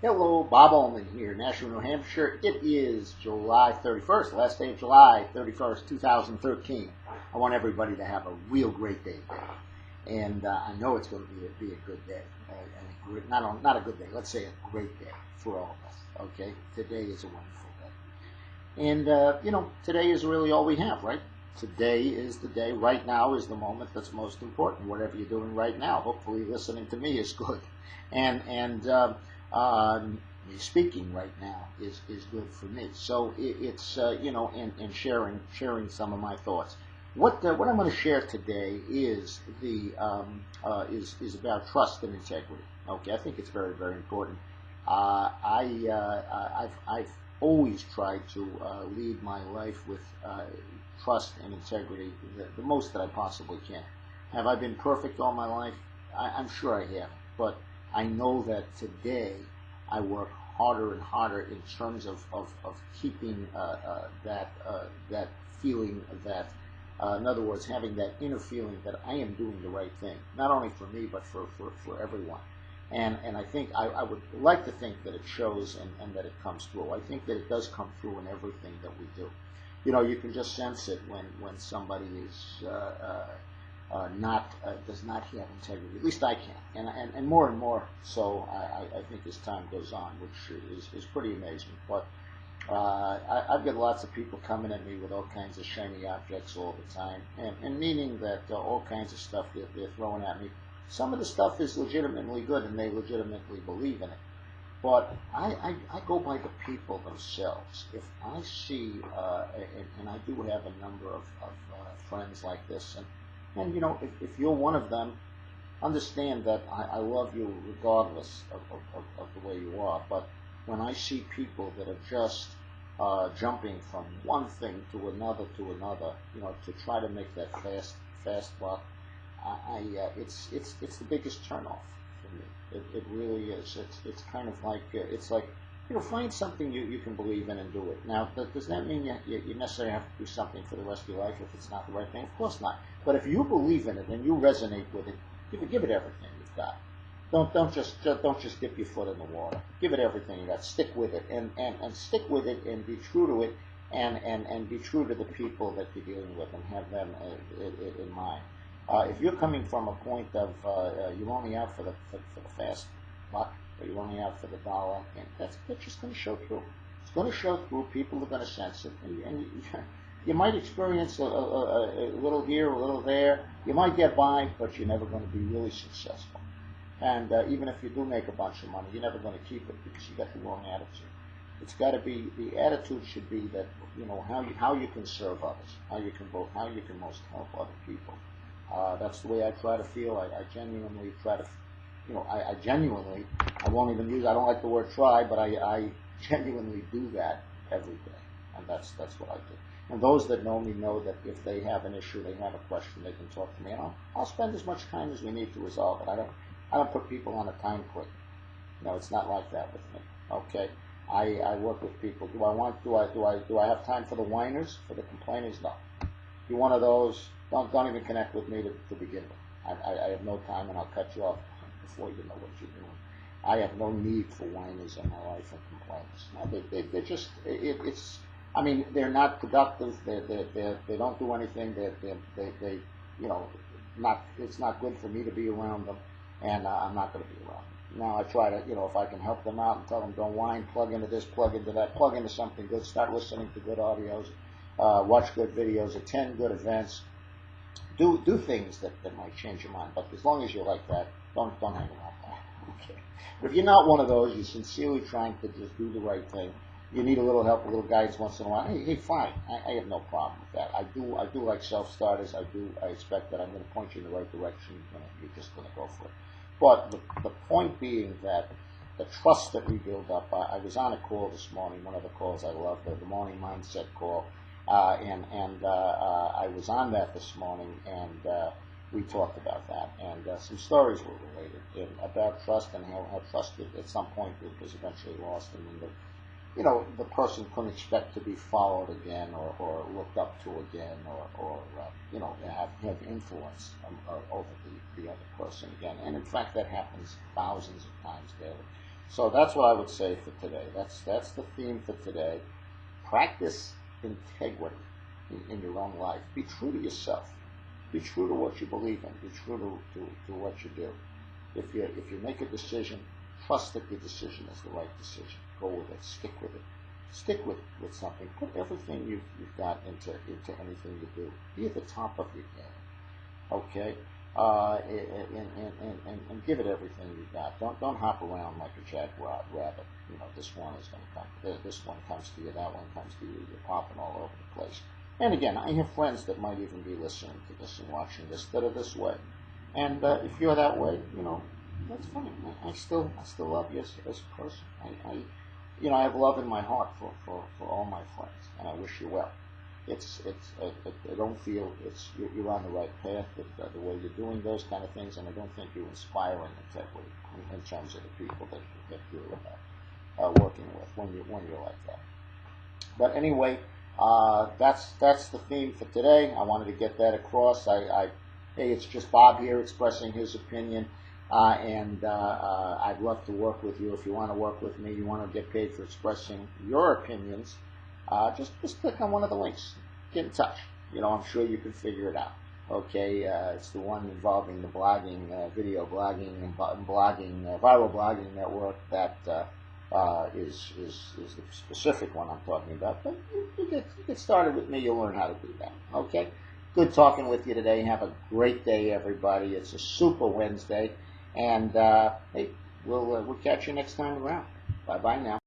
Hello, Bob Ullman here, Nashua, New Hampshire. It is July 31st, the last day of July 31st, 2013. I want everybody to have a real great day today. And I know it's going to be a good day. Not a good day, let's say a great day for all of us. Okay? Today is a wonderful day. And, today is really all we have, right? Today is the day. Right now is the moment that's most important. Whatever you're doing right now, hopefully listening to me is good. And speaking right now is good for me. So it's and sharing some of my thoughts. What I'm going to share today is is about trust and integrity. Okay, I think it's very, very important. I've always tried to lead my life with trust and integrity the most that I possibly can. Have I been perfect all my life? I'm sure I have, but I know that today I work harder and harder in terms of keeping that feeling that, in other words, having that inner feeling that I am doing the right thing, not only for me, but for everyone. And I think I would like to think that it shows and that it comes through. I think that it does come through in everything that we do. You can just sense it when somebody is does not have integrity. At least I can, and more so. I think as time goes on, which is pretty amazing. But I've got lots of people coming at me with all kinds of shiny objects all the time, and meaning that all kinds of stuff that they're throwing at me. Some of the stuff is legitimately good, and they legitimately believe in it. But I go by the people themselves. If I see, and I do have a number of friends like this, and if you're one of them, understand that I love you regardless of the way you are. But when I see people that are just jumping from one thing to another, to try to make that fast buck, it's the biggest turnoff for me. It really is. It's kind of like find something you can believe in and do it. Now, does that mean you necessarily have to do something for the rest of your life if it's not the right thing? Of course not. But if you believe in it and you resonate with it, give it everything you've got. Don't just dip your foot in the water. Give it everything you got. Stick with it and stick with it and be true to it and be true to the people that you're dealing with and have them in mind. If you're coming from a point of you're only out for the fast buck, or you're only out for the dollar, and that's just going to show through. It's going to show through. People are going to sense it, and you might experience a little here, a little there. You might get by, but you're never going to be really successful. And even if you do make a bunch of money, you're never going to keep it because you got the wrong attitude. It's got to be, the attitude should be that how you can serve others, how you can most help other people. That's the way I try to feel. I genuinely try to, I won't even use, I don't like the word try, but I genuinely do that every day. And that's what I do. And those that know me know that if they have an issue, they have a question, they can talk to me. And I'll spend as much time as we need to resolve it. I don't put people on a time click. It's not like that with me. Okay. I work with people. Do I have time for the whiners, for the complainers? No. If you're one of those, don't even connect with me to begin with. I have no time, and I'll cut you off before you know what you're doing. I have no need for whiners in my life and complainers. No, they're just, they're not productive. They don't do anything. It's not good for me to be around them, and I'm not going to be around them. Now I try to, if I can help them out and tell them don't whine, plug into this, plug into that, plug into something good, start listening to good audios, watch good videos, attend good events, do things that might change your mind. But as long as you're like that, don't hang around that. Okay. But if you're not one of those, you're sincerely trying to just do the right thing. You need a little help, a little guidance once in a while. Hey, fine. I have no problem with that. I do like self-starters. I expect that I'm going to point you in the right direction. You're just going to go for it. But the point being that the trust that we build up. I was on a call this morning, one of the calls I love, the morning mindset call, and I was on that this morning, and we talked about that, and some stories were related about trust and how trust at some point was eventually lost, and then the person couldn't expect to be followed again or looked up to again or have influence over the other person again. And in fact, that happens thousands of times daily. So that's what I would say for today. That's the theme for today. Practice integrity in your own life. Be true to yourself. Be true to what you believe in. Be true to what you do. If you make a decision, trust that your decision is the right decision. Go with it. Stick with it. Stick with something. Put everything you've got into anything you do. Be at the top of your game. Okay? And give it everything you got. Don't hop around like a jackrabbit. You know, this one is going to come. This one comes to you. That one comes to you. You're popping all over the place. And again, I have friends that might even be listening to this and watching this that are this way. And if you're that way, you know, that's fine. I still love you as a person. I have love in my heart for all my friends, and I wish you well. I don't feel you're on the right path with the way you're doing those kind of things, and I don't think you're inspiring integrity in terms of the people that you're working with when you're like that. But anyway, that's the theme for today. I wanted to get that across. Hey, it's just Bob here expressing his opinion, and I'd love to work with you. If you want to work with me, you want to get paid for expressing your opinions, just click on one of the links. Get in touch. You know, I'm sure you can figure it out. Okay, it's the one involving the blogging, video blogging, and viral blogging network that is the specific one I'm talking about. But you get started with me, you'll learn how to do that. Okay? Good talking with you today. Have a great day, everybody. It's a super Wednesday. And hey, we'll catch you next time around. Bye-bye now.